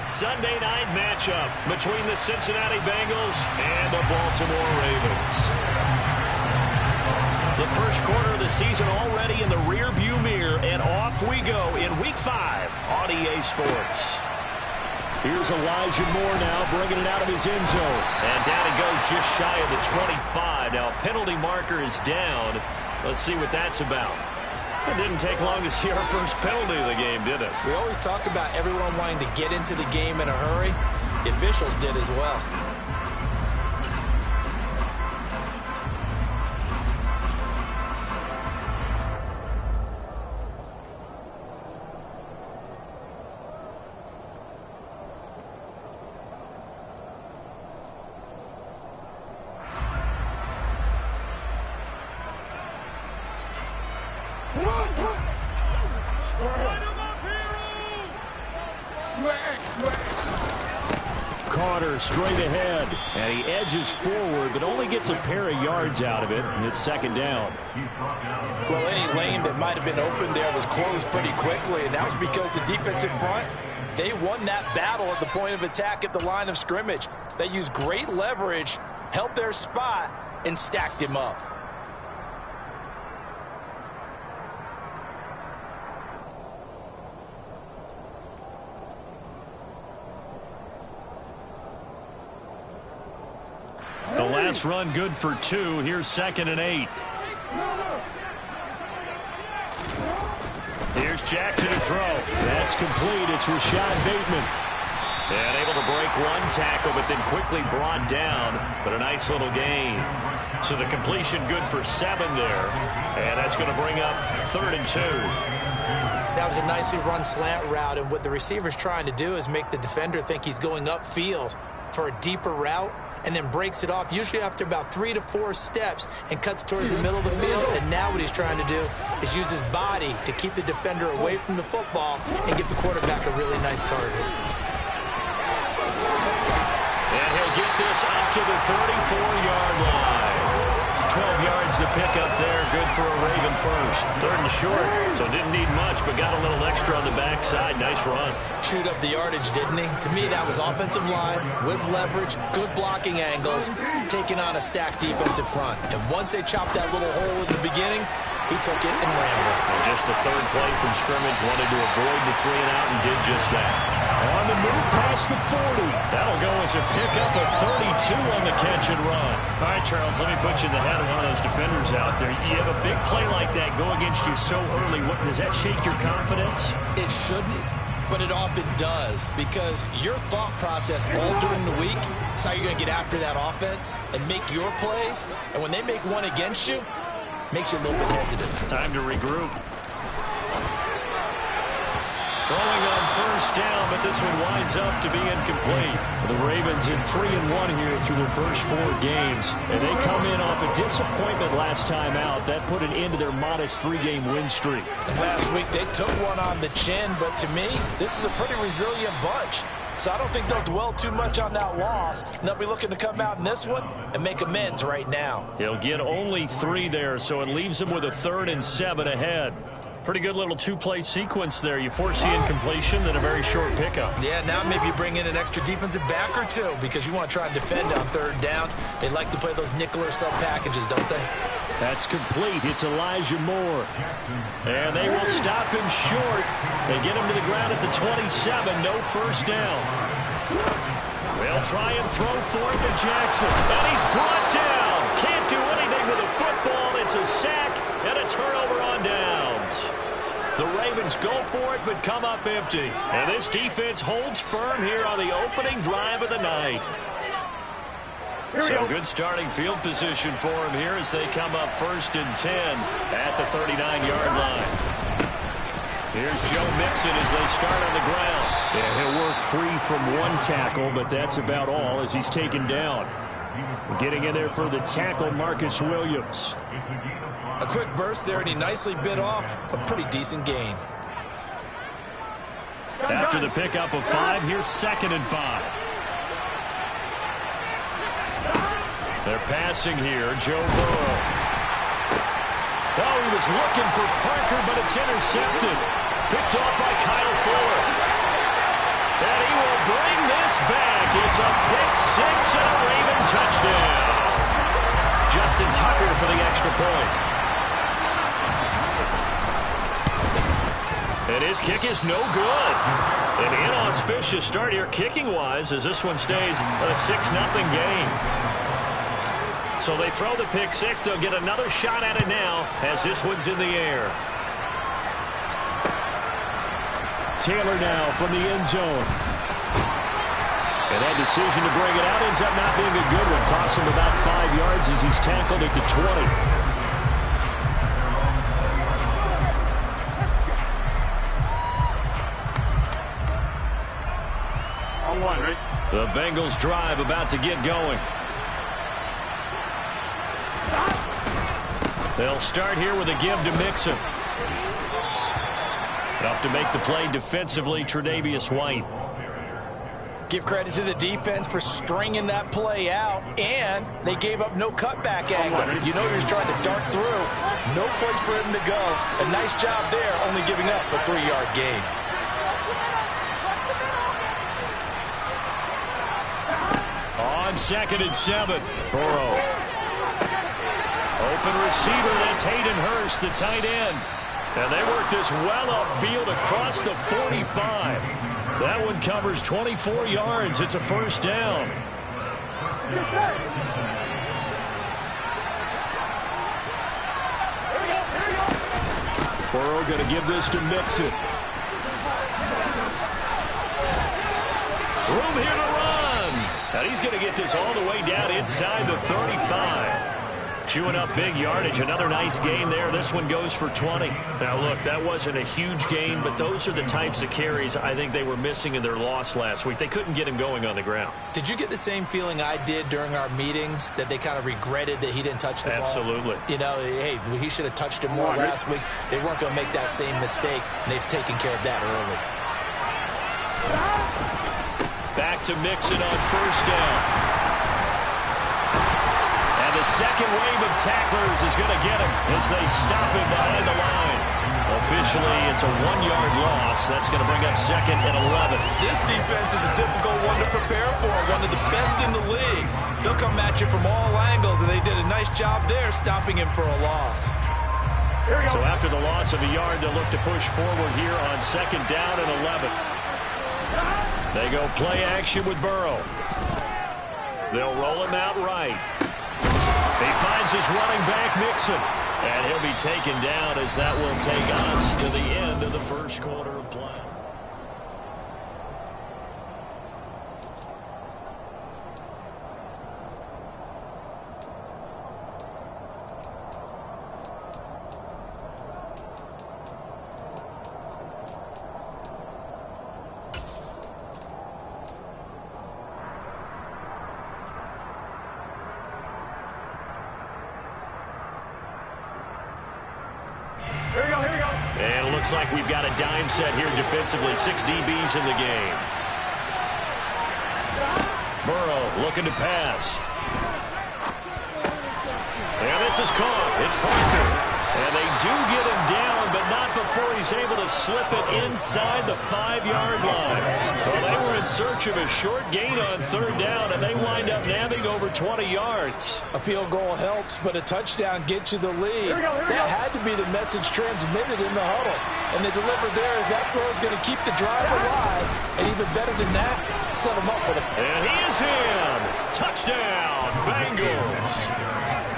Sunday night matchup between the Cincinnati Bengals and the Baltimore Ravens. The first quarter of the season already in the rearview mirror, and off we go in Week 5 on EA Sports. Here's Elijah Moore now bringing it out of his end zone. And down he goes just shy of the 25. Now penalty marker is down. Let's see what that's about. It didn't take long to see our first penalty of the game, did it? We always talk about everyone wanting to get into the game in a hurry. The officials did as well. Carter straight ahead, and he edges forward, but only gets a pair of yards out of it, and it's second down. Well, any lane that might have been open there was closed pretty quickly, and that was because the defensive front, they won that battle at the point of attack at the line of scrimmage. They used great leverage, held their spot, and stacked him up. The last run good for 2. Here's 2nd and 8. Here's Jackson to throw. That's complete. It's Rashad Bateman. And able to break one tackle, but then quickly brought down. But a nice little gain. So the completion good for 7 there. And that's going to bring up 3rd and 2. That was a nicely run slant route, and what the receiver's trying to do is make the defender think he's going upfield for a deeper route, and then breaks it off, usually after about 3 to 4 steps, and cuts towards the middle of the field. And now what he's trying to do is use his body to keep the defender away from the football and give the quarterback a really nice target. And he'll get this up to the 34-yard line. 12 yards to pick up there. Good for a Raven first. 3rd and short, so didn't need much, but got a little extra on the backside. Nice run. Chewed up the yardage, didn't he? To me, that was offensive line with leverage, good blocking angles, taking on a stacked defensive front. And once they chopped that little hole in the beginning, he took it and ran with it. And just the 3rd play from scrimmage, wanted to avoid the 3 and out and did just that. On the move past the 40. That'll go as a pickup of 32 on the catch and run. All right, Charles, let me put you in the head of one of those defenders out there. You have a big play like that go against you so early. Does that shake your confidence? It shouldn't, but it often does, because your thought process all during the week is how you're going to get after that offense and make your plays. And when they make one against you, it makes you a little bit hesitant. Time to regroup. Throwing on 1st down, but this one winds up to be incomplete. The Ravens in 3-1 here through their first 4 games. And they come in off a disappointment last time out. That put an end to their modest 3-game win streak. Last week they took one on the chin, but to me, this is a pretty resilient bunch. So I don't think they'll dwell too much on that loss. And they'll be looking to come out in this one and make amends right now. He'll get only 3 there, so it leaves him with a 3rd and 7 ahead. Pretty good little 2-play sequence there. You force the incompletion, then a very short pickup. Yeah, now maybe you bring in an extra defensive back or 2 because you want to try and defend on 3rd down. They like to play those nickel or sub packages, don't they? That's complete. It's Elijah Moore. And they will stop him short. They get him to the ground at the 27. No 1st down. They'll try and throw for it to Jackson. And he's brought down. Can't do anything with a football. It's a sack and a turnover on downs. The Ravens go for it, but come up empty. And this defense holds firm here on the opening drive of the night. So good starting field position for him here as they come up 1st and 10 at the 39-yard line. Here's Joe Mixon as they start on the ground. And he'll work free from 1 tackle, but that's about all as he's taken down. Getting in there for the tackle, Marcus Williams. A quick burst there, and he nicely bit off a pretty decent gain. After the pickup of 5, here's 2nd and 5. They're passing here, Joe Burrow. Oh, he was looking for Parker, but it's intercepted. Picked off by Kyle Fuller. And he will break this back. It's a pick six and a Raven touchdown. Justin Tucker for the extra point. And his kick is no good. An inauspicious start here kicking-wise as this one stays a 6-0 game. So they throw the pick six. They'll get another shot at it now as this one's in the air. Taylor now from the end zone. And that decision to bring it out ends up not being a good one. Costs him about 5 yards as he's tackled at the 20. The Bengals drive about to get going. They'll start here with a give to Mixon. Up to make the play defensively, Tre'Davious White. Give credit to the defense for stringing that play out, and they gave up no cutback angle. You know he's trying to dart through. No place for him to go. A nice job there, only giving up a 3-yard gain. On 2nd and 7, Burrow. Open receiver, that's Hayden Hurst, the tight end. And they work this well upfield across the 45. That one covers 24 yards. It's a first down. Burrow going to give this to Mixon. Room here to run. And he's going to get this all the way down inside the 35. Chewing up big yardage. Another nice gain there. This one goes for 20. Now, look, that wasn't a huge gain, but those are the types of carries I think they were missing in their loss last week. They couldn't get him going on the ground. Did you get the same feeling I did during our meetings, that they kind of regretted that he didn't touch the ball? Absolutely. You know, hey, he should have touched it more last week. They weren't going to make that same mistake, and they've taken care of that early. Back to Mixon on first down. The second wave of tacklers is going to get him as they stop him behind the line. Officially, it's a 1-yard loss. That's going to bring up 2nd and 11. This defense is a difficult one to prepare for, one of the best in the league. They'll come at you from all angles, and they did a nice job there stopping him for a loss. So after the loss of a yard, they'll look to push forward here on 2nd down and 11. They go play action with Burrow. They'll roll him out right. He finds his running back, Mixon. And he'll be taken down as that will take us to the end of the first quarter of play. And it looks like we've got a dime set here defensively. 6 DBs in the game. Burrow looking to pass. And this is caught. It's Parker. And they do get him down, but not before he's able to slip it inside the 5-yard line. Well, they were in search of a short gain on 3rd down, and they wind up nabbing over 20 yards. A field goal helps, but a touchdown gets you the lead. That had to be the message transmitted in the huddle. And they delivered there as that throw is going to keep the drive alive. And even better than that, set them up with a... And he is in. Touchdown, Bengals.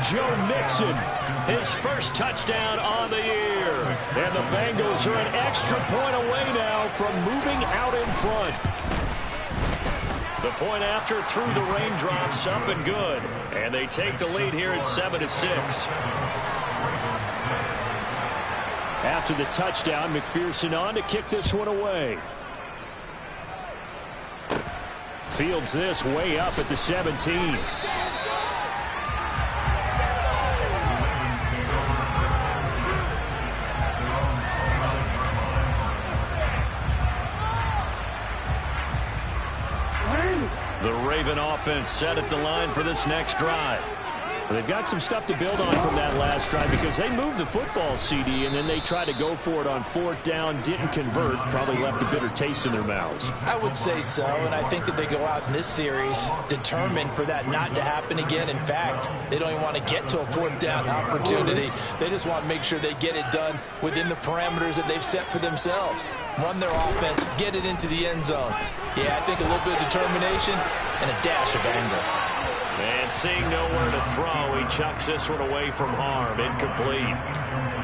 Joe Mixon, his first touchdown on the year. And the Bengals are an extra point away now from moving out in front. The point after through the raindrops, up and good. And they take the lead here at 7-6. After the touchdown, McPherson on to kick this one away. Fields this way up at the 17. The Raven offense set at the line for this next drive. They've got some stuff to build on from that last drive because they moved the football, CD, and then they tried to go for it on 4th down, didn't convert, probably left a bitter taste in their mouths. I would say so, and I think that they go out in this series determined for that not to happen again. In fact, they don't even want to get to a 4th down opportunity. They just want to make sure they get it done within the parameters that they've set for themselves. Run their offense, get it into the end zone. Yeah, I think a little bit of determination and a dash of anger. And seeing nowhere to throw, he chucks this one away from harm. Incomplete.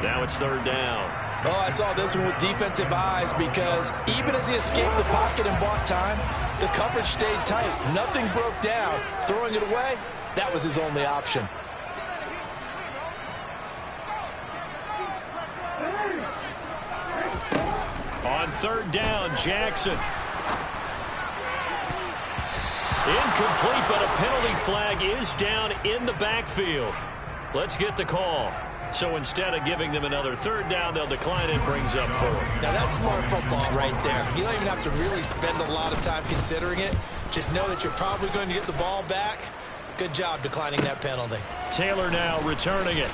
Now it's 3rd down. Oh, I saw this one with defensive eyes because even as he escaped the pocket and bought time, the coverage stayed tight. Nothing broke down. Throwing it away, that was his only option. On 3rd down, Jackson. Incomplete, but a penalty flag is down in the backfield. Let's get the call. So instead of giving them another 3rd down, they'll decline it, brings up 4th. Now that's smart football right there. You don't even have to really spend a lot of time considering it. Just know that you're probably going to get the ball back. Good job declining that penalty. Taylor now returning it.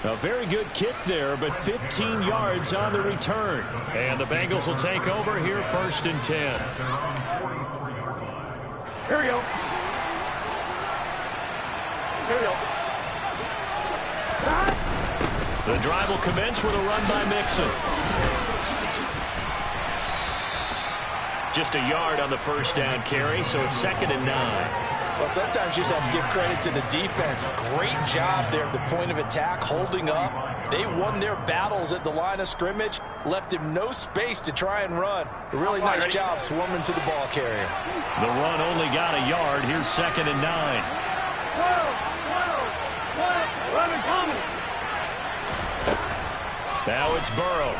A very good kick there, but 15 yards on the return. And the Bengals will take over here 1st and 10. Here we go. Here we go. The drive will commence with a run by Mixon. Just a yard on the 1st down carry, so it's 2nd and 9. Well, sometimes you just have to give credit to the defense. Great job there at the point of attack, holding up. They won their battles at the line of scrimmage, left him no space to try and run. A really nice job swarming to the ball carrier. The run only got a yard. Here's 2nd and 9. Now it's Burrow.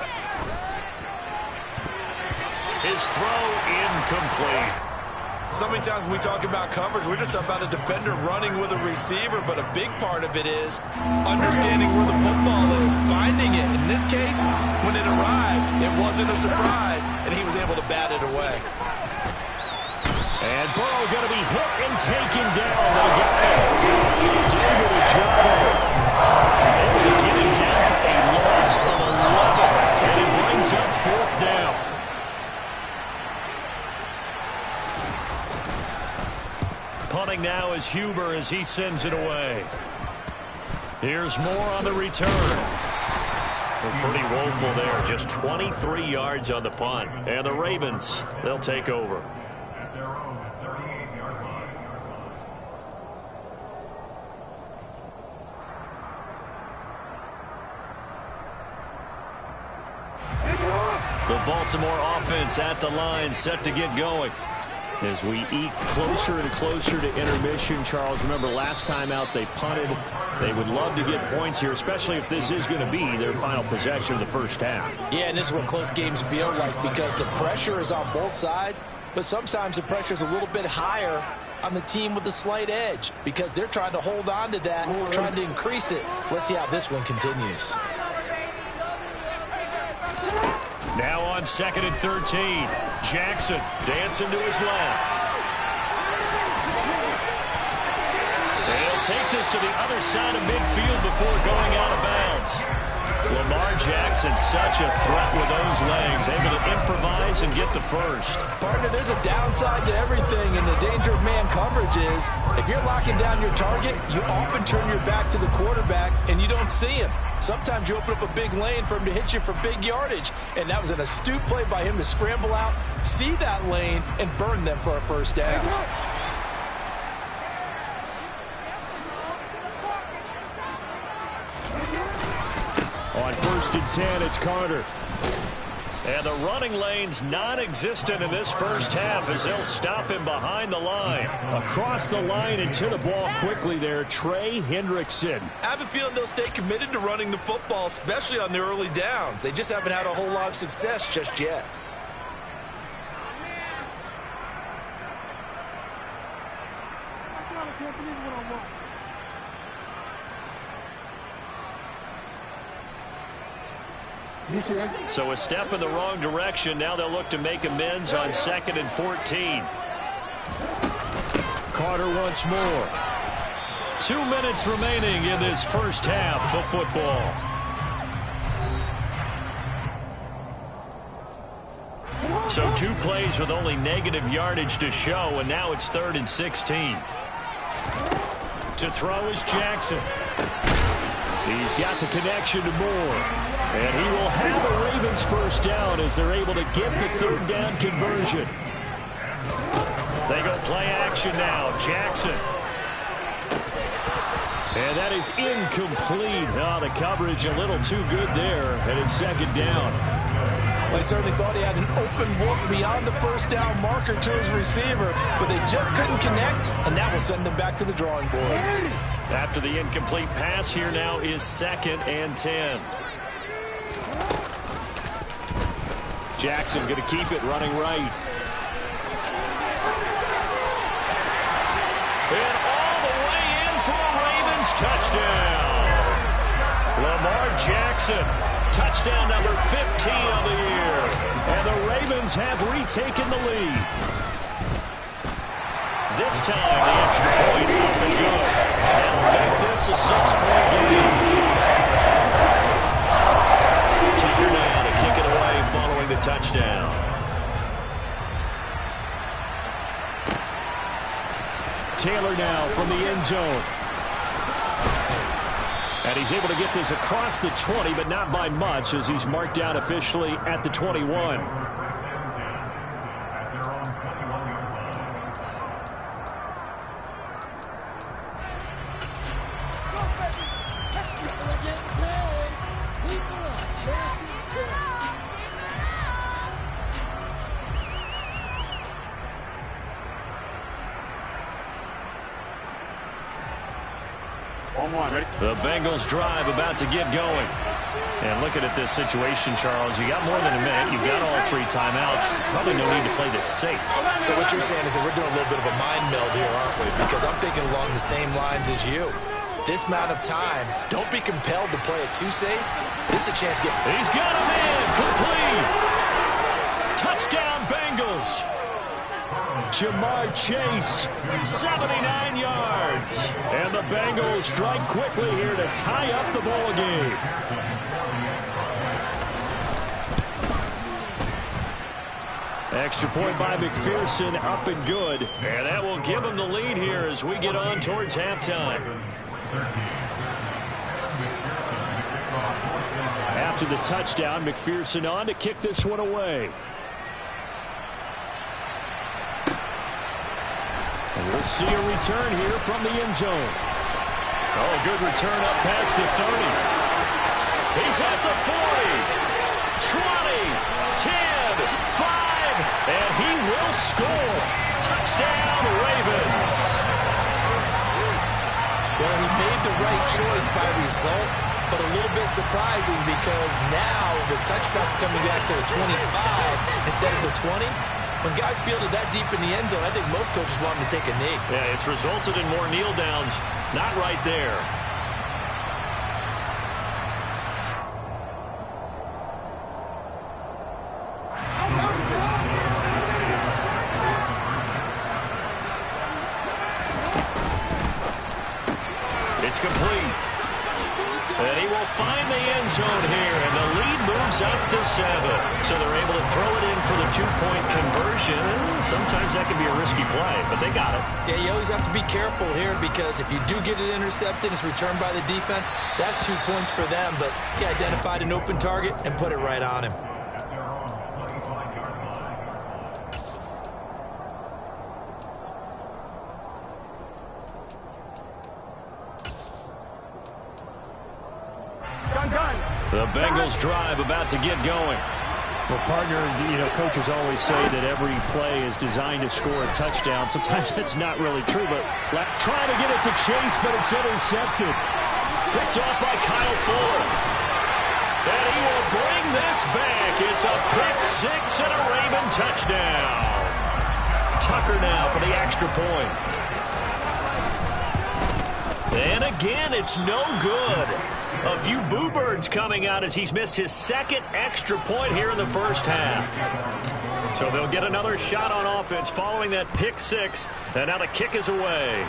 His throw incomplete. So many times when we talk about coverage, we're just about a defender running with a receiver, but a big part of it is understanding where the football is, finding it. In this case, when it arrived, it wasn't a surprise, and he was able to bat it away. And Burrow going to be hit and taken down. They got him. David Ojabo able to get him down for a loss of 11, and it brings up 4th down. Punting now is Huber as he sends it away. Here's more on the return. They're pretty woeful there. Just 23 yards on the punt. And the Ravens, they'll take over. The Baltimore offense at the line, set to get going. As we eat closer and closer to intermission, Charles, remember last time out they punted. They would love to get points here, especially if this is going to be their final possession of the 1st half. Yeah, and this is what close games feel like because the pressure is on both sides, but sometimes the pressure is a little bit higher on the team with the slight edge because they're trying to hold on to that, trying to increase it. Let's see how this one continues. Now on 2nd and 13. Jackson dancing to his left. They'll take this to the other side of midfield before going out of bounds. Lamar Jackson, such a threat with those legs, able to improvise and get the first. Partner, there's a downside to everything, and the danger of man coverage is if you're locking down your target, you often turn your back to the quarterback and you don't see him. Sometimes you open up a big lane for him to hit you for big yardage, and that was an astute play by him to scramble out, see that lane, and burn them for a first down. On 1st and 10, it's Carter. And the running lane's non-existent in this 1st half as they'll stop him behind the line. Across the line and to the ball quickly there, Trey Hendrickson. I have a feeling they'll stay committed to running the football, especially on the early downs. They just haven't had a whole lot of success just yet. I can't believe what I want. So a step in the wrong direction. Now they'll look to make amends on 2nd and 14. Carter once more. 2 minutes remaining in this first half of football. So 2 plays with only negative yardage to show, and now it's 3rd and 16. To throw is Jackson. He's got the connection to Moore. And he will have a Ravens first down as they're able to get the 3rd down conversion. They go play action now. Jackson. And that is incomplete. Oh, the coverage a little too good there. And it's 2nd down. Well, he certainly thought he had an open look beyond the first down marker to his receiver, but they just couldn't connect, and that will send them back to the drawing board. After the incomplete pass, here now is 2nd and 10. Jackson going to keep it running right. And all the way in for a Ravens touchdown. Lamar Jackson. Touchdown number 15 on the year. And the Ravens have retaken the lead. This time, the extra point up and good. That'll make this a 6-point game. Tucker now to kick it away following the touchdown. Taylor now from the end zone. And he's able to get this across the 20, but not by much, as he's marked down officially at the 21. The Bengals drive about to get going. And looking at this situation, Charles, you got more than a minute. You've got all 3 timeouts. Probably no need to play this safe. So what you're saying is that we're doing a little bit of a mind meld here, aren't we? Because I'm thinking along the same lines as you. This amount of time, don't be compelled to play it too safe. This is a chance to get... He's got him in. Complete. Touchdown, Bengals. Jamar Chase, 79 yards. And the Bengals strike quickly here to tie up the ball game. Extra point by McPherson, up and good. And that will give them the lead here as we get on towards halftime. After the touchdown, McPherson on to kick this one away. And we'll see a return here from the end zone. Oh, good return up past the 30. He's at the 40, 20, 10, 5, and he will score. Touchdown, Ravens. Well, he made the right choice by result, but a little bit surprising because now the touchback's coming back to the 25 instead of the 20. When guys fielded that deep in the end zone, I think most coaches want them to take a knee. Yeah, it's resulted in more kneel downs. Not right there. It's complete. And he will find the end zone here, and the lead moves up to 7. So they're able to throw it in for the 2-point conversion. Sometimes that can be a risky play, but they got it. Yeah, you always have to be careful here because if you do get it intercepted, it's returned by the defense, that's 2 points for them. But he identified an open target and put it right on him. The Bengals drive about to get going. Well, partner, coaches always say that every play is designed to score a touchdown. Sometimes that's not really true, but trying to get it to Chase, but it's intercepted. Picked off by Kyle Fuller. And he will bring this back. It's a pick 6 and a Raven touchdown. Tucker now for the extra point. And again, it's no good. A few boo birds coming out as he's missed his 2nd extra point here in the first half. So they'll get another shot on offense following that pick six. And now the kick is away.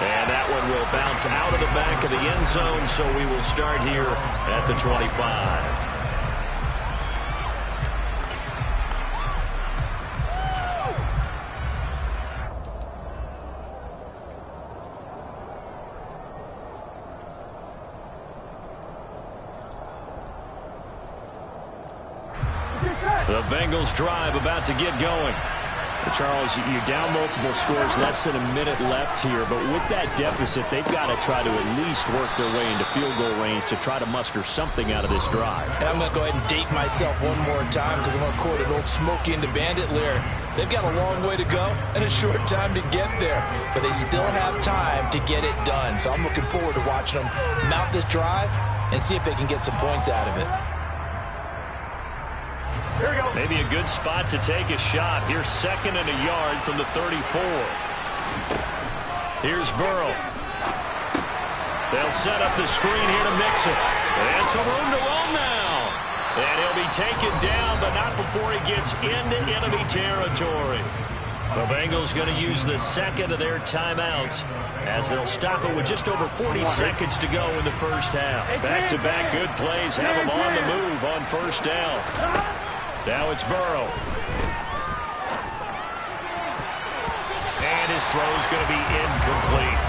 And that one will bounce out of the back of the end zone, so we will start here at the 25. The Bengals drive about to get going. Charles, you're down multiple scores, less than a minute left here, but with that deficit, they've got to try to at least work their way into field goal range to try to muster something out of this drive. And I'm going to go ahead and date myself one more time because I'm going to quote an old Smokey and the Bandit lyric. They've got a long way to go and a short time to get there, but they still have time to get it done. So I'm looking forward to watching them mount this drive and see if they can get some points out of it. Maybe a good spot to take a shot. Here's 2nd and a yard from the 34. Here's Burrow. They'll set up the screen here to Mixon. And some room to roam now. And he'll be taken down, but not before he gets into enemy territory. The Bengals going to use the second of their timeouts as they'll stop it with just over 40 seconds to go in the first half. Back-to-back good plays have them on the move on first down. Now it's Burrow. And his throw's going to be incomplete.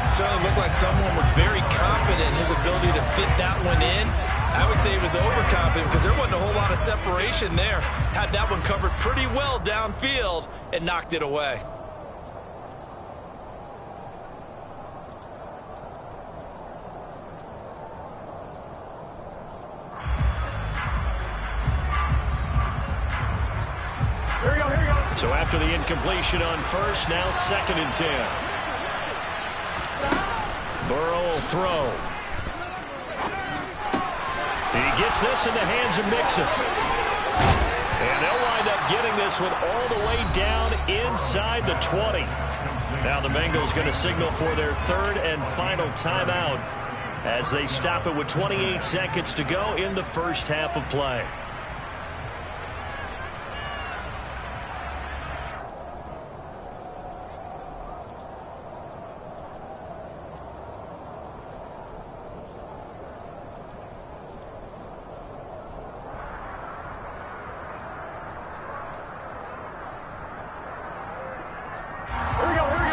Certainly looked like someone was very confident in his ability to fit that one in. I would say he was overconfident because there wasn't a whole lot of separation there. Had that one covered pretty well downfield and knocked it away. So after the incompletion on first, now 2nd and 10. Burrow will throw. He gets this in the hands of Mixon. And they'll wind up getting this one all the way down inside the 20. Now the Bengals going to signal for their 3rd and final timeout as they stop it with 28 seconds to go in the first half of play.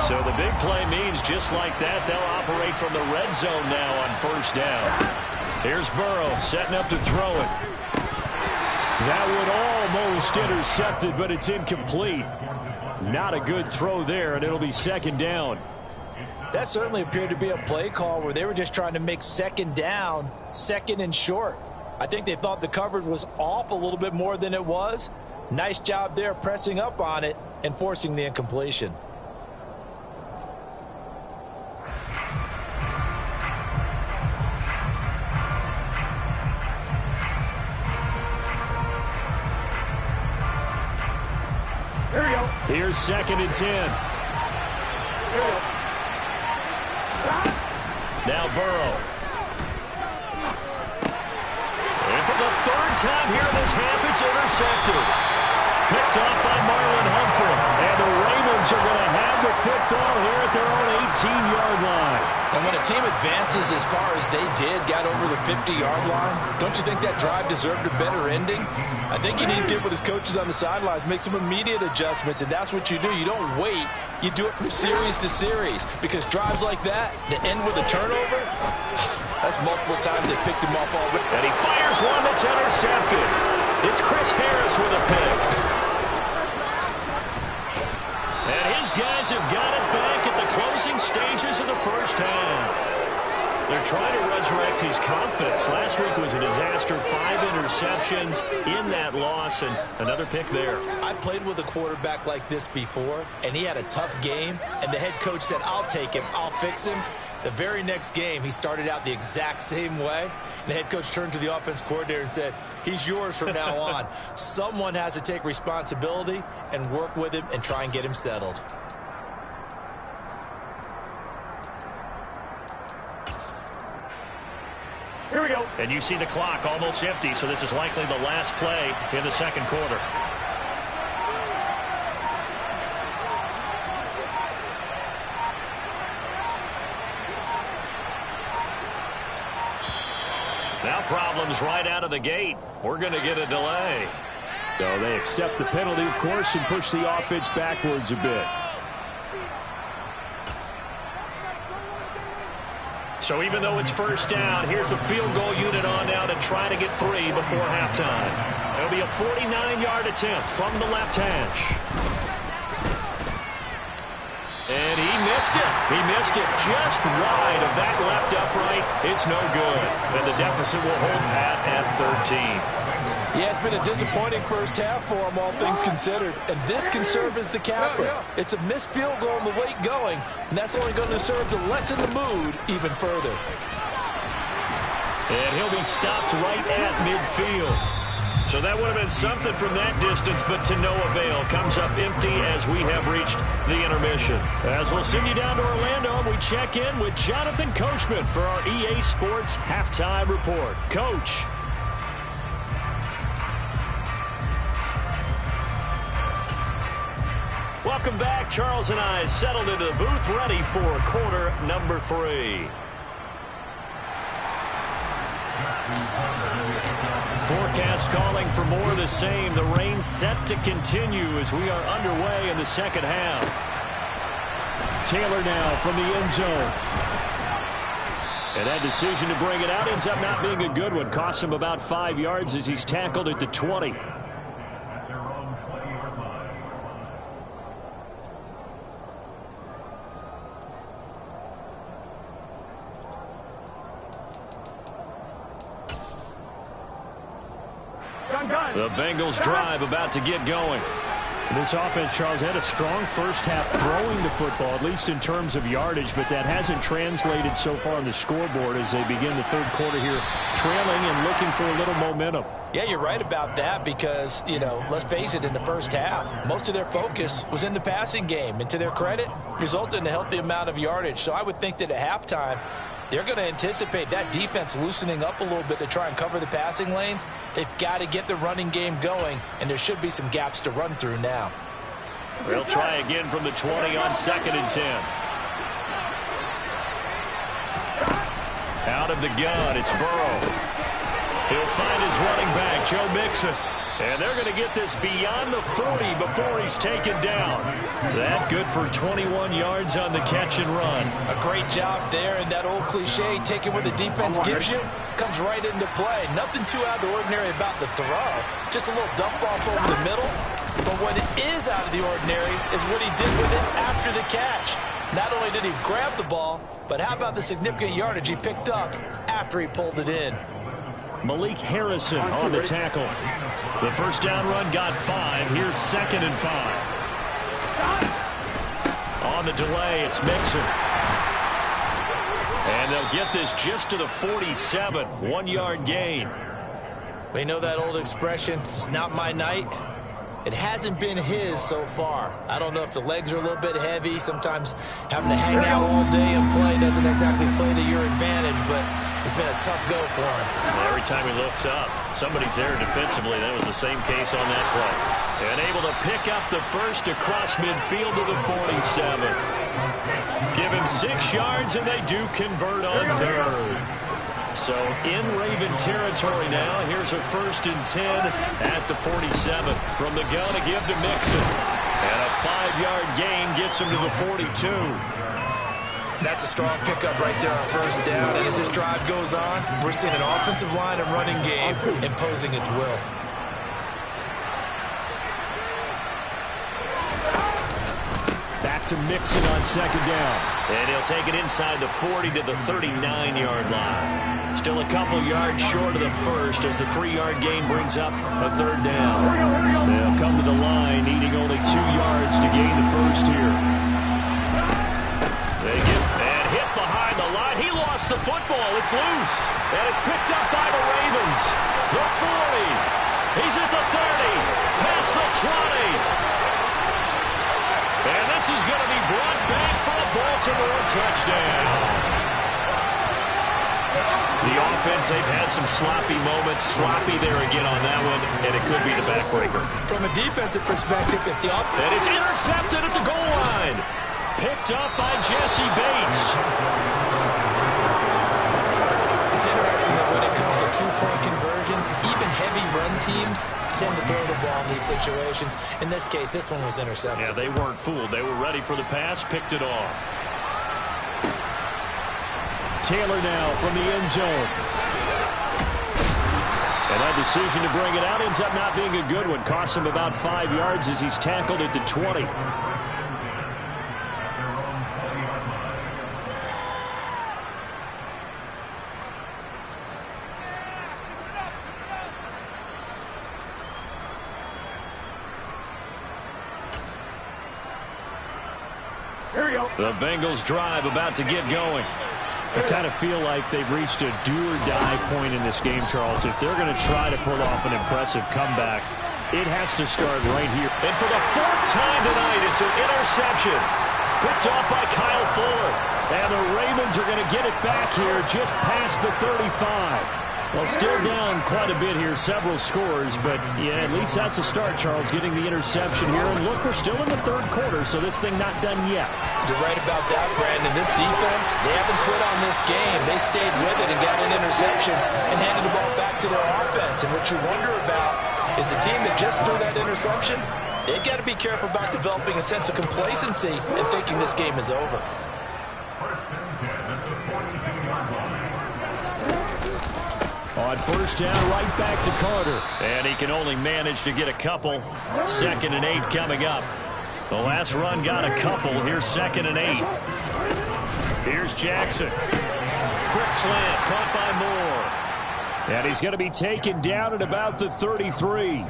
So the big play means just like that, they'll operate from the red zone now on first down. Here's Burrow setting up to throw it. That one almost intercepted, but it's incomplete. Not a good throw there, and it'll be 2nd down. That certainly appeared to be a play call where they were just trying to make 2nd down, 2nd and short. I think they thought the coverage was off a little bit more than it was. Nice job there pressing up on it and forcing the incompletion. Here's 2nd and 10. Now Burrow. And for the 3rd time here in this half, it's intercepted. Picked off by Marlon Humphrey. And the Ravens are going to have the football here at their own 18-yard line. And when a team advances as far as they did, got over the 50-yard line, don't you think that drive deserved a better ending? I think he needs to get with his coaches on the sidelines, make some immediate adjustments, and that's what you do. You don't wait. You do it from series to series because drives like that end with a turnover, that's multiple times they picked him off already. And he fires one that's intercepted. It's Chris Harris with a pick. And his guys have got it back at the closing stages of the first half. They're trying to resurrect his confidence. Last week was a disaster. 5 interceptions in that loss, and another pick there. I played with a quarterback like this before, and he had a tough game, and the head coach said, I'll take him, I'll fix him. The very next game, he started out the exact same way. And the head coach turned to the offense coordinator and said, he's yours from now on. Someone has to take responsibility and work with him and try and get him settled. Here we go. And you see the clock almost empty, so this is likely the last play in the second quarter. Now problems right out of the gate. We're going to get a delay. So they accept the penalty, of course, and push the offense backwards a bit. So even though it's first down, here's the field goal unit on now to try to get 3 before halftime. It'll be a 49-yard attempt from the left hash. And he missed it. He missed it just wide of that left upright. It's no good. And the deficit will hold pat at 13. Yeah, it's been a disappointing first half for him, all things considered. And this can serve as the capper. It's a missed field goal in the late going, and that's only going to serve to lessen the mood even further. And he'll be stopped right at midfield. So that would have been something from that distance, but to no avail. Comes up empty as we have reached the intermission. As we'll send you down to Orlando, we check in with Jonathan Coachman for our EA Sports Halftime Report. Coach. Welcome back. Charles and I settled into the booth, ready for quarter number 3. Forecast calling for more of the same. The rain set to continue as we are underway in the second half. Taylor now from the end zone. And that decision to bring it out ends up not being a good one. Cost him about 5 yards as he's tackled at the 20. The Bengals drive about to get going. This offense, Charles, had a strong first half throwing the football, at least in terms of yardage, but that hasn't translated so far on the scoreboard as they begin the third quarter here, trailing and looking for a little momentum. Yeah, you're right about that because, you know, let's face it, in the first half, most of their focus was in the passing game. And to their credit, resulted in a healthy amount of yardage. So I would think that at halftime, they're going to anticipate that defense loosening up a little bit to try and cover the passing lanes. They've got to get the running game going, and there should be some gaps to run through now. They'll try again from the 20 on 2nd and 10. Out of the gun, it's Burrow. He'll find his running back, Joe Mixon. And they're going to get this beyond the 40 before he's taken down. That good for 21 yards on the catch and run. A great job there, and that old cliche, take it where the defense gives you, comes right into play. Nothing too out of the ordinary about the throw. Just a little dump off over the middle. But what is out of the ordinary is what he did with it after the catch. Not only did he grab the ball, but how about the significant yardage he picked up after he pulled it in. Malik Harrison on the tackle. The first down run got 5. Here's 2nd and 5. On the delay, it's Mixon. And they'll get this just to the 47. 1-yard gain. We know that old expression, it's not my night. It hasn't been his so far. I don't know if the legs are a little bit heavy. Sometimes having to hang out all day and play doesn't exactly play to your advantage, but it's been a tough go for him. Every time he looks up, somebody's there defensively. That was the same case on that play. And able to pick up the first across midfield to the 47. Give him 6 yards, and they do convert on 3rd. So in Raven territory now. Here's a 1st and 10 at the 47. From the gun to give to Mixon. And a 5-yard gain gets him to the 42. That's a strong pickup right there on first down. And as this drive goes on, we're seeing an offensive line and running game imposing its will. Back to Mixon on 2nd down. And he'll take it inside the 40 to the 39-yard line. Still a couple yards short of the first as the 3-yard gain brings up a 3rd down. They'll come to the line, needing only 2 yards to gain the first here. They get and hit behind the line. He lost the football. It's loose. And it's picked up by the Ravens. The 40. He's at the 30. Past the 20. And this is going to be brought back for a Baltimore touchdown. The defense, they've had some sloppy moments. Sloppy there again on that one, and it could be the backbreaker. From a defensive perspective, if the offense... And it's intercepted at the goal line. Picked up by Jesse Bates. It's interesting that when it comes to two-point conversions, even heavy run teams tend to throw the ball in these situations. In this case, this one was intercepted. Yeah, they weren't fooled. They were ready for the pass, picked it off. Taylor now from the end zone. And that decision to bring it out ends up not being a good one. Costs him about 5 yards as he's tackled at the 20. The Bengals drive about to get going. I kind of feel like they've reached a do-or-die point in this game, Charles. If they're going to try to pull off an impressive comeback, it has to start right here. And for the 4th time tonight, it's an interception. Picked off by Kyle Fuller. And the Ravens are going to get it back here just past the 35. Well, still down quite a bit here, several scores, but yeah, at least that's a start, Charles, getting the interception here. And look, we're still in the 3rd quarter, so this thing not done yet. You're right about that, Brandon. This defense, they haven't quit on this game. They stayed with it and got an interception and handed the ball back to their offense. And what you wonder about is the team that just threw that interception, they've got to be careful about developing a sense of complacency and thinking this game is over. On 1st down, right back to Carter. And he can only manage to get a couple. 2nd and 8 coming up. The last run got a couple. Here's 2nd and 8. Here's Jackson. Quick slant, caught by Moore. And he's going to be taken down at about the 33.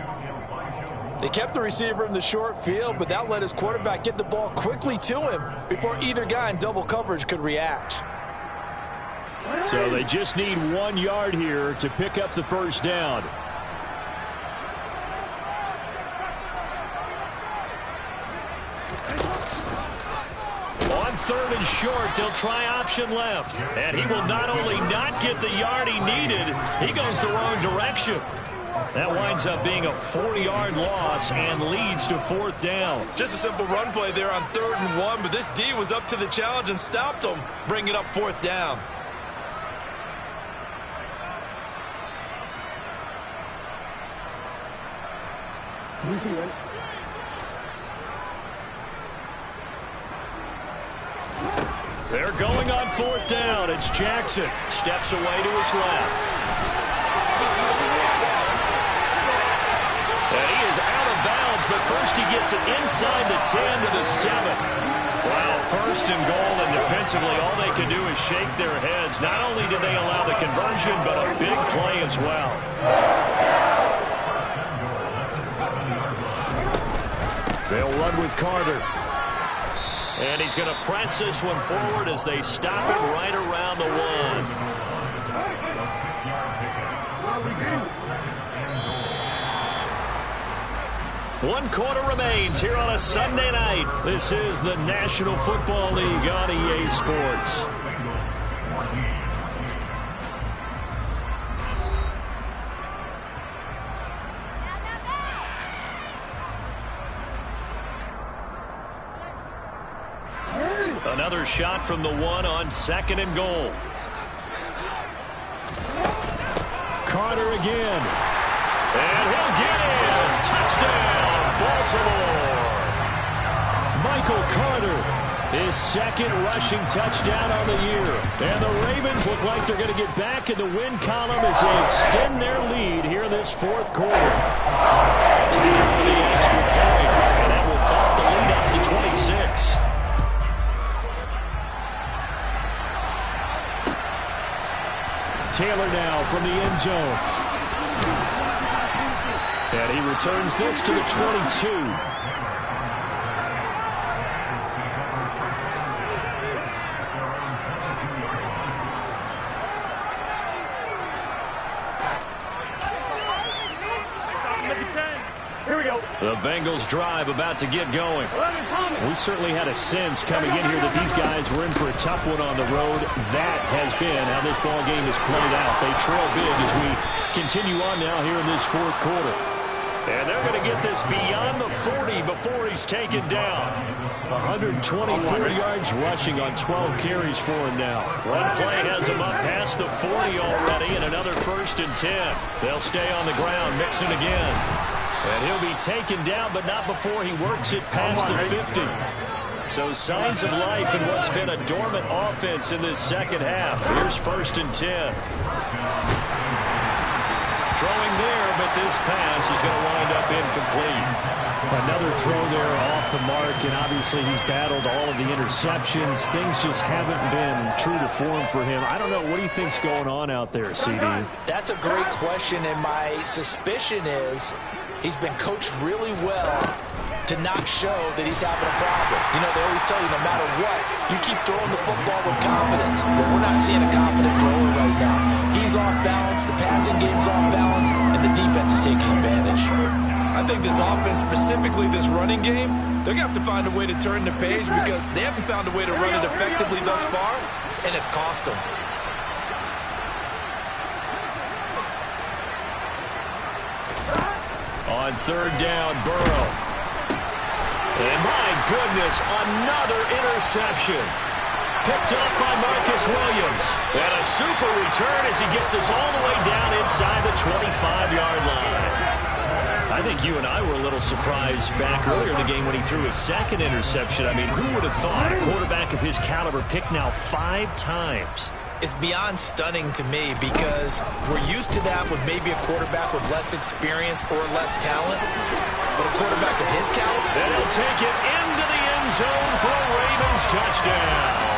They kept the receiver in the short field, but that let his quarterback get the ball quickly to him before either guy in double coverage could react. So they just need 1 yard here to pick up the 1st down. On 3rd and short, they'll try option left. And he will not only not get the yard he needed, he goes the wrong direction. That winds up being a 4-yard loss and leads to 4th down. Just a simple run play there on 3rd and 1, but this D was up to the challenge and stopped him, bringing up 4th down. They're going on 4th down. It's Jackson. Steps away to his left. And he is out of bounds, but first he gets it inside the 10 to the 7. Wow, 1st and goal, and defensively all they can do is shake their heads. Not only did they allow the conversion, but a big play as well. They'll run with Carter. And he's going to press this one forward as they stop it right around the 1. 1 quarter remains here on a Sunday night. This is the National Football League on EA Sports. Another shot from the 1 on 2nd and goal. Carter again. And he'll get in. Touchdown, Baltimore. Michael Carter, his 2nd rushing touchdown on the year. And the Ravens look like they're going to get back in the win column as they extend their lead here in this 4th quarter. Taking the extra point. And that will bump the lead up to 26. Taylor now from the end zone. And he returns this to the 22. Here we go. The Bengals drive about to get going. We certainly had a sense coming in here that these guys were in for a tough one on the road. That has been how this ball game has played out. They trail big as we continue on now here in this fourth quarter. And they're going to get this beyond the 40 before he's taken down. 124 yards rushing on 12 carries for him now. One play has him up past the 40 already, and another 1st and 10. They'll stay on the ground, mixing again. And he'll be taken down, but not before he works it past the 50. So signs of life in what's been a dormant offense in this second half. Here's 1st and 10. Throwing there, but this pass is going to wind up incomplete. Another throw there off the mark, and obviously he's battled all of the interceptions. Things just haven't been true to form for him. I don't know. What do you think's going on out there, CD? That's a great question, and my suspicion is he's been coached really well to not show that he's having a problem. You know, they always tell you no matter what, you keep throwing the football with confidence. But we're not seeing a confident thrower right now. He's off balance, the passing game's off balance, and the defense is taking advantage. I think this offense, specifically this running game, they're going to have to find a way to turn the page because they haven't found a way to run it effectively thus far, and it's cost them. On 3rd down, Burrow. And my goodness, another interception. Picked up by Marcus Williams. And a super return as he gets us all the way down inside the 25-yard line. I think you and I were a little surprised back earlier in the game when he threw his 2nd interception. I mean, who would have thought a quarterback of his caliber picked now 5 times? It's beyond stunning to me because we're used to that with maybe a quarterback with less experience or less talent. But a quarterback of his caliber, they'll take it into the end zone for a Ravens touchdown.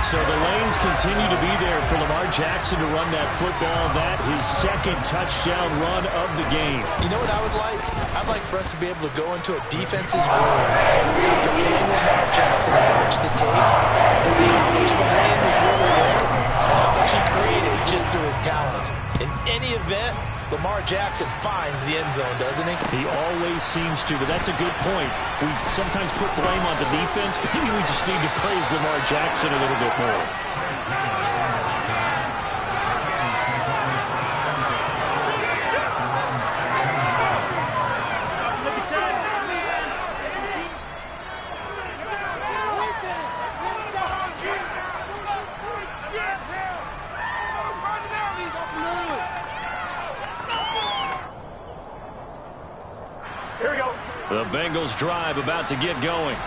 So the lanes continue to be there for Lamar Jackson to run that football. That his 2nd touchdown run of the game. You know what I would like? I'd like for us to be able to go into a defense's room after playing Lamar Jackson and watch the tape and see how much of a lane was really there and how much he created just through his talents. In any event, Lamar Jackson finds the end zone, doesn't he? He always seems to, but that's a good point. We sometimes put blame on the defense, but maybe we just need to praise Lamar Jackson a little bit more. The Bengals drive about to get going.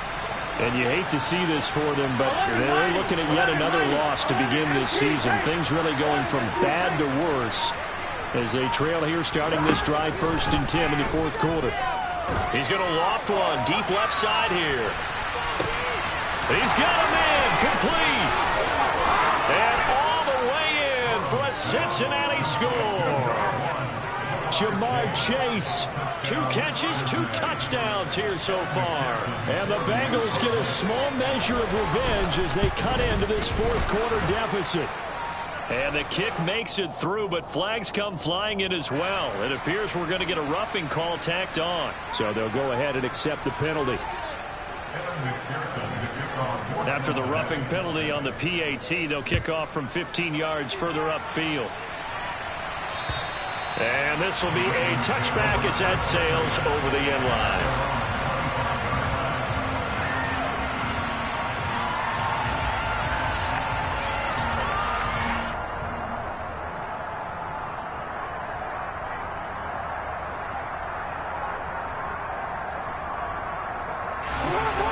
And you hate to see this for them, but they're looking at yet another loss to begin this season. Things really going from bad to worse as they trail here starting this drive 1st and 10 in the 4th quarter. He's going to loft one deep left side here. He's got him in, complete. And all the way in for a Cincinnati score. Jamar Chase. 2 catches, 2 touchdowns here so far. And the Bengals get a small measure of revenge as they cut into this 4th quarter deficit. And the kick makes it through, but flags come flying in as well. It appears we're going to get a roughing call tacked on. So they'll go ahead and accept the penalty. After the roughing penalty on the PAT, they'll kick off from 15 yards further upfield. And this will be a touchback as that sails over the end line.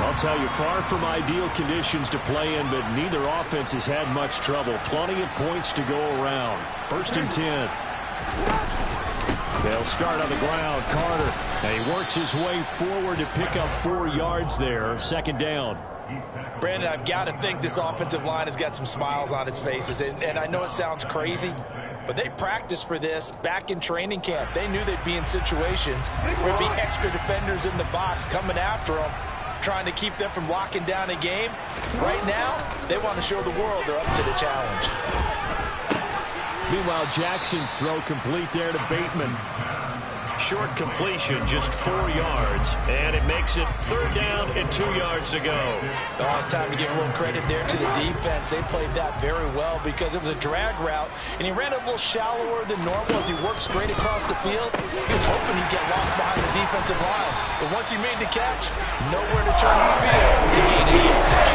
I'll tell you, far from ideal conditions to play in, but neither offense has had much trouble. Plenty of points to go around. 1st and 10. They'll start on the ground. Carter. And he works his way forward to pick up 4 yards there. 2nd down. Brandon, I've got to think this offensive line has got some smiles on its faces. And I know it sounds crazy, but they practiced for this back in training camp. They knew they'd be in situations where there'd be extra defenders in the box coming after them, trying to keep them from locking down a game. Right now, they want to show the world they're up to the challenge. Meanwhile, Jackson's throw complete there to Bateman. short completion, just 4 yards. And it makes it 3rd down and 2 yards to go. Oh, it's time to give a little credit there to the defense. They played that very well because it was a drag route, and he ran a little shallower than normal as he worked straight across the field. He was hoping he'd get lost behind the defensive line. But once he made the catch, nowhere to turn the field. He gained a yardage.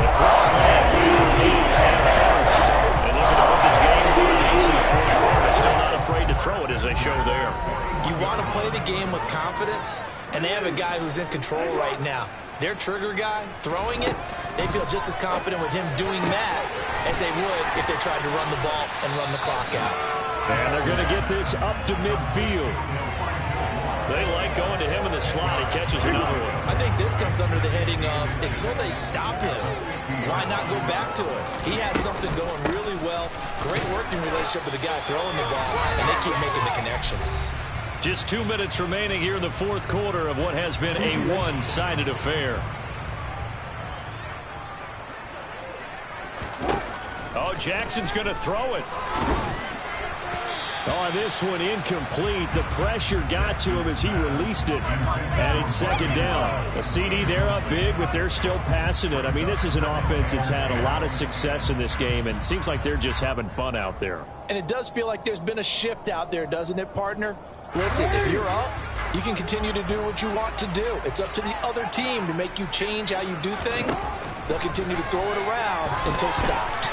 A quick slant for lead at first. And looking to put this game away in the 4th quarter. Still not afraid to throw it as they show there. You want to play the game with confidence, and they have a guy who's in control right now. Their trigger guy, throwing it, they feel just as confident with him doing that as they would if they tried to run the ball and run the clock out. And they're going to get this up to midfield. They like going to him in the slot. He catches another one. I think this comes under the heading of until they stop him, why not go back to it? He has something going really well. Great working relationship with the guy throwing the ball, and they keep making the connection. Just 2 minutes remaining here in the 4th quarter of what has been a one-sided affair. Oh, Jackson's going to throw it. Oh, this one incomplete. The pressure got to him as he released it. And it's 2nd down. A CD, they're up big, but they're still passing it. I mean, this is an offense that's had a lot of success in this game, and it seems like they're just having fun out there. And it does feel like there's been a shift out there, doesn't it, partner? Listen, if you're up, you can continue to do what you want to do. It's up to the other team to make you change how you do things. They'll continue to throw it around until stopped.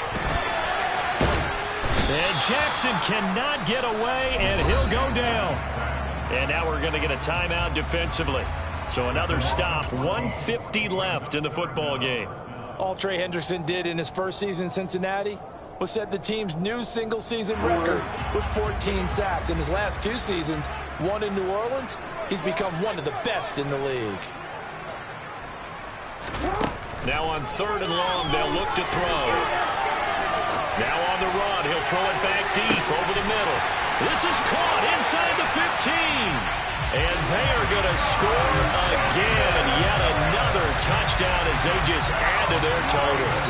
And Jackson cannot get away, and he'll go down. And now we're going to get a timeout defensively. So another stop, 1:50 left in the football game. All Trey Hendrickson did in his first season in Cincinnati was set the team's new single-season record with 14 sacks. In his last 2 seasons, one in New Orleans, he's become one of the best in the league. Now on 3rd and long, they'll look to throw. Now on the run, he'll throw it back deep over the middle. This is caught inside the 15. And they are going to score again. Yet another touchdown as they just add to their totals.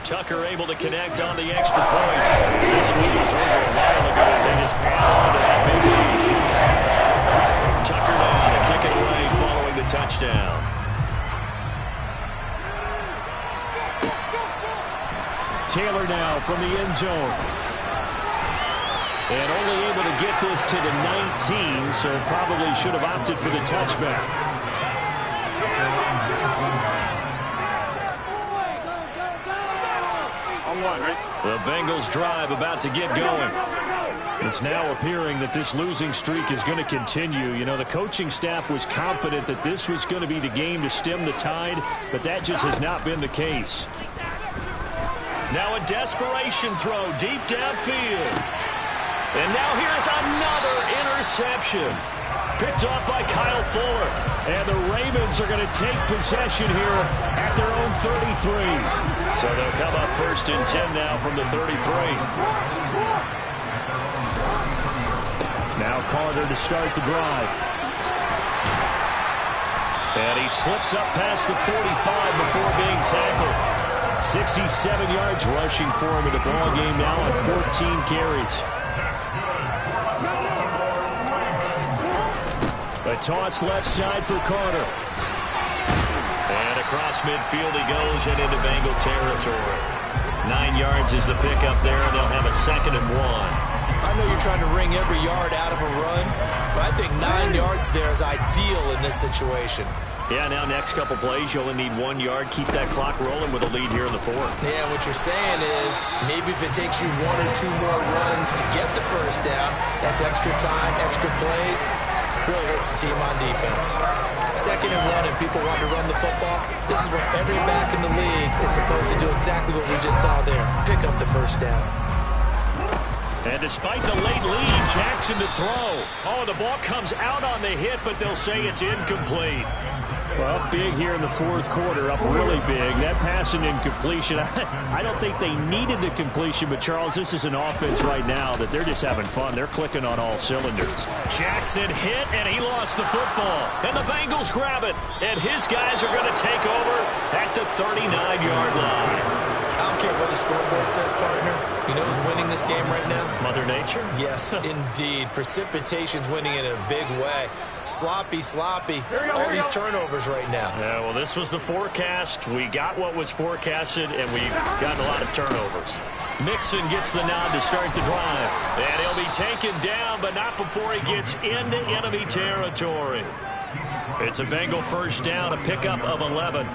Tucker able to connect on the extra point. This one was over a while ago as they just add on to that big lead. Tucker down to kick it away following the touchdown. Taylor now from the end zone. And only able to get this to the 19, so probably should have opted for the touchback. The Bengals drive about to get going. It's now appearing that this losing streak is going to continue. You know, the coaching staff was confident that this was going to be the game to stem the tide, but that just has not been the case. Now a desperation throw deep downfield. And now here's another interception. Picked off by Kyle Fuller. And the Ravens are going to take possession here at their own 33. So they'll come up 1st and 10 now from the 33. Now Carter to start the drive. And he slips up past the 45 before being tackled. 67 yards rushing for him in the ball game now on 14 carries. A toss left side for Carter. And across midfield he goes and into Bengal territory. 9 yards is the pickup there, and they'll have a 2nd and 1. I know you're trying to wring every yard out of a run, but I think 9 yards there is ideal in this situation. Yeah, now next couple plays, you only need 1 yard. Keep that clock rolling with a lead here in the 4th. Yeah, what you're saying is maybe if it takes you 1 or 2 more runs to get the 1st down, that's extra time, extra plays, really hurts the team on defense. 2nd and 1 and people want to run the football. This is where every back in the league is supposed to do exactly what we just saw there. Pick up the 1st down. And despite the late lead, Jackson to throw. Oh, the ball comes out on the hit, but they'll say it's incomplete. Well, big here in the 4th quarter, up really big. That pass and incompletion, I don't think they needed the completion, but Charles, this is an offense right now that they're just having fun. They're clicking on all cylinders. Jackson hit, and he lost the football. And the Bengals grab it, and his guys are going to take over at the 39-yard line. I don't care what the scoreboard says, partner. You know who's winning this game right now? Mother Nature? Yes, indeed. Precipitation's winning in a big way. Sloppy. All these turnovers right now. Yeah, well, this was the forecast. We got what was forecasted, and we've gotten a lot of turnovers. Mixon gets the nod to start the drive. And he'll be taken down, but not before he gets into enemy territory. It's a Bengal first down, a pickup of 11.